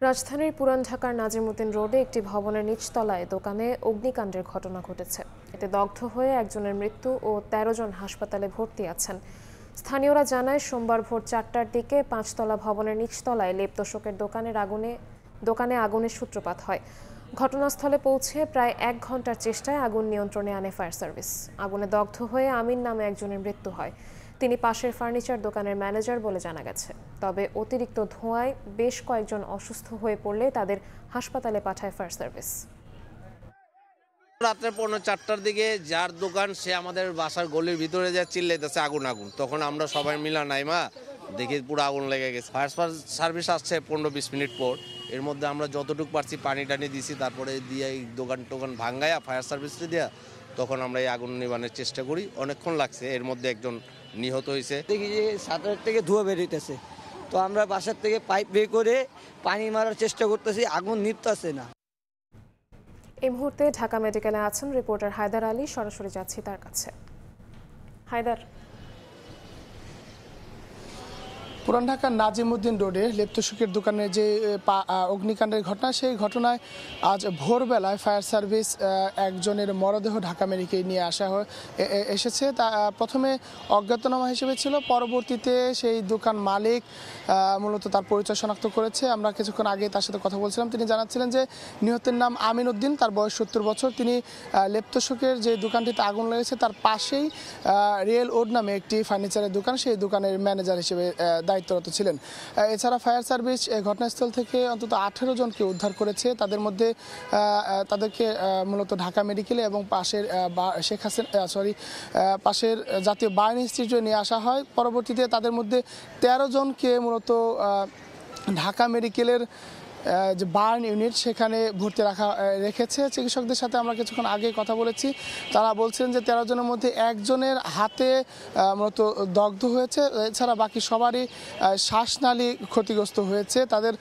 রাজধানীর পুরান ঢাকার নাজিমউদ্দিন রোডে একটি ভবনের নিচতলায় দোকানে অগ্নিকাণ্ডের ঘটনা ঘটেছে। এতে দগ্ধ হয়ে একজনের মৃত্যু ও ১৩ জন হাসপাতালে ভর্তি আছেন। স্থানীয়রা জানায়, সোমবার ভোর ৪টার দিকে ৫তলা ভবনের নিচতলায় লেপ তোশকের দোকানে আগুনের সূত্রপাত হয়। ঘটনাস্থলে পৌঁছে প্রায় ১ ঘন্টার চেষ্টায় আগুন নিয়ন্ত্রণে আনে ফায়ার সার্ভিস। আগুনে দগ্ধ হয়ে আমিন নামে একজনের মৃত্যু হয়। তিনি পাশের ফার্নিচার দোকানের ম্যানেজার বলে জানা গেছে। তবে অতিরিক্ত ধোঁয়ায় বেশ কয়েকজন অসুস্থ হয়ে পড়লে তাদের হাসপাতালে পাঠায় ফায়ার সার্ভিস। রাত্রে ৪টার দিকে যার দোকান সে আমাদের বাসার গলির ভিতরে যা চিল্লাইতেছে আগুন আগুন। তখন আমরা সবাই মিলা নাইমা দেখি পুরো আগুন লেগে গেছে। ফায়ার সার্ভিস আসছে ১৫-২০ মিনিট পর। এর মধ্যে আমরা যতটুকু পারছি পানি টানি দিছি, তারপরে দিয়ে এই দোকান ভাঙ্গায়া ফায়ার সার্ভিসটা দিয়া তখন আমরা এই আগুন নিবানোর চেষ্টা করি। অনেকক্ষণ লাগছে। এর মধ্যে একজন নিহত হয়েছে। দেখি যে ছাদের থেকে ধোঁয়া বেরোইতেছে, তো আমরা বাসার থেকে পাইপ বের করে পানি মারার চেষ্টা করতেছি, আগুন নিভতেছে না। এই মুহূর্তে ঢাকা মেডিকেলে আছেন রিপোর্টার হায়দার আলী। সরাসরি যাচ্ছি তার কাছে। হায়দার, পুরান ঢাকার নাজিমউদ্দিন রোডে লেপ তোশকের দোকানের যে অগ্নিকাণ্ডের ঘটনা, সেই ঘটনায় আজ ভোরবেলায় ফায়ার সার্ভিস একজনের মরদেহ ঢাকা মেডিকেলে নিয়ে এসেছে। তা প্রথমে অজ্ঞাতনামা হিসেবে ছিল, পরবর্তীতে সেই দোকান মালিক মূলত তার পরিচয় শনাক্ত করেছে। আমরা কিছুক্ষণ আগে তার সাথে কথা বলছিলাম। তিনি জানাচ্ছিলেন যে নিহতের নাম আমিন উদ্দিন, তার বয়স ৭০ বছর। তিনি লেপ তোশকের যে দোকানটিতে আগুন লেগেছে তার পাশেই রিয়েল উড নামে একটি ফার্নিচারের দোকান, সেই দোকানের ম্যানেজার হিসেবে দায়িত্বরত ছিলেন। এছাড়া ফায়ার সার্ভিস ঘটনাস্থল থেকে অন্তত ১৮ জনকে উদ্ধার করেছে। তাদের মধ্যে তাদেরকে মূলত ঢাকা মেডিকেলে এবং পাশের পাশের জাতীয় বার্ন ইনস্টিটিউটে নিয়ে আসা হয়। পরবর্তীতে তাদের মধ্যে ১৩ জনকে মূলত ঢাকা মেডিকেলের যে বার্ন ইউনিট সেখানে ভর্তি রেখেছে। চিকিৎসকদের সাথে আমরা কিছুক্ষণ আগে কথা বলেছি। তারা বলছিলেন যে ১৩ জনের মধ্যে একজনের হাতে মূলত দগ্ধ হয়েছে। এছাড়া বাকি সবারই শ্বাসনালী ক্ষতিগ্রস্ত হয়েছে। তাদের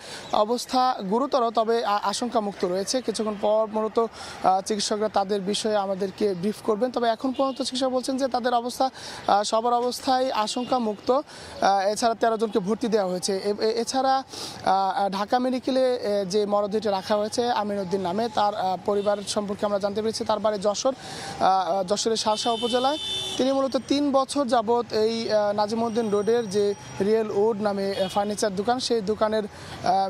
অবস্থা গুরুতর, তবে আশঙ্কামুক্ত রয়েছে। কিছুক্ষণ পর মূলত চিকিৎসকরা তাদের বিষয়ে আমাদেরকে ব্রিফ করবেন। তবে এখন পর্যন্ত চিকিৎসক বলছেন যে তাদের অবস্থা সবার অবস্থায় আশঙ্কামুক্ত। এছাড়া ১৩ জনকে ভর্তি দেওয়া হয়েছে। এছাড়া ঢাকা মেডিকেলে যে মরদেহটি রাখা হয়েছে আমিন উদ্দিন নামে, তার পরিবার সম্পর্কে আমরা জানতে পেরেছি। তার বাড়ি যশোরের শার্শা উপজেলায়। তিনি মূলত ৩ বছর যাবৎ এই নাজিমউদ্দিন রোডের যে রিয়েল উড নামে ফার্নিচার দোকান, সেই দোকানের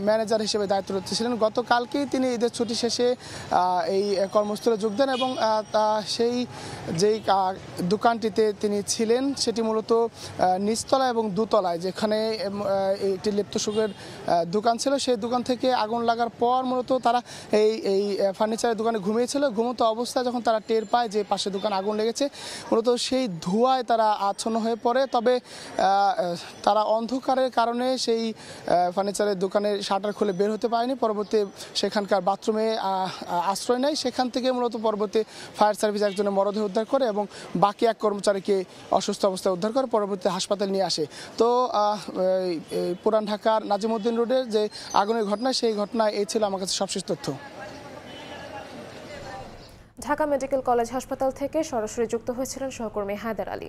ম্যানেজার হিসেবে দায়িত্বরত ছিলেন। গতকালকেই তিনি ঈদের ছুটি শেষে এই কর্মস্থলে যোগ দেন এবং সেই যেই দোকানটিতে তিনি ছিলেন সেটি মূলত নিচতলা এবং দোতলায়, যেখানে একটি লেপ তোশকের দোকান ছিল, সেই দোকান থেকে আগুন লাগার পর মূলত তারা এই ফার্নিচারের দোকানে ঘুমিয়েছিল। ঘুমন্ত অবস্থায় যখন তারা টের পায় যে পাশে দোকান আগুন লেগেছে, মূলত সেই ধোঁয়ায় তারা আচ্ছন্ন হয়ে পড়ে। তবে তারা অন্ধকারের কারণে সেই ফার্নিচারের দোকানের শাটার খুলে বের হতে পারেনি। পরবর্তী সেখানকার বাথরুমে আশ্রয় নেয়। সেখান থেকে মূলত পরবর্তী ফায়ার সার্ভিস একজনের মরদেহ উদ্ধার করে এবং বাকি এক কর্মচারীকে অসুস্থ অবস্থায় উদ্ধার করে পরবর্তী হাসপাতালে নিয়ে আসে। তো পুরান ঢাকার নাজিমউদ্দিন রোডের যে আগুনের ঘটনা, সেই ঘটনায় এই ছিল আমার কাছে সবশেষ তথ্য। ঢাকা মেডিকেল কলেজ হাসপাতাল থেকে সরাসরি যুক্ত হয়েছিলেন সহকর্মী হায়দার আলী।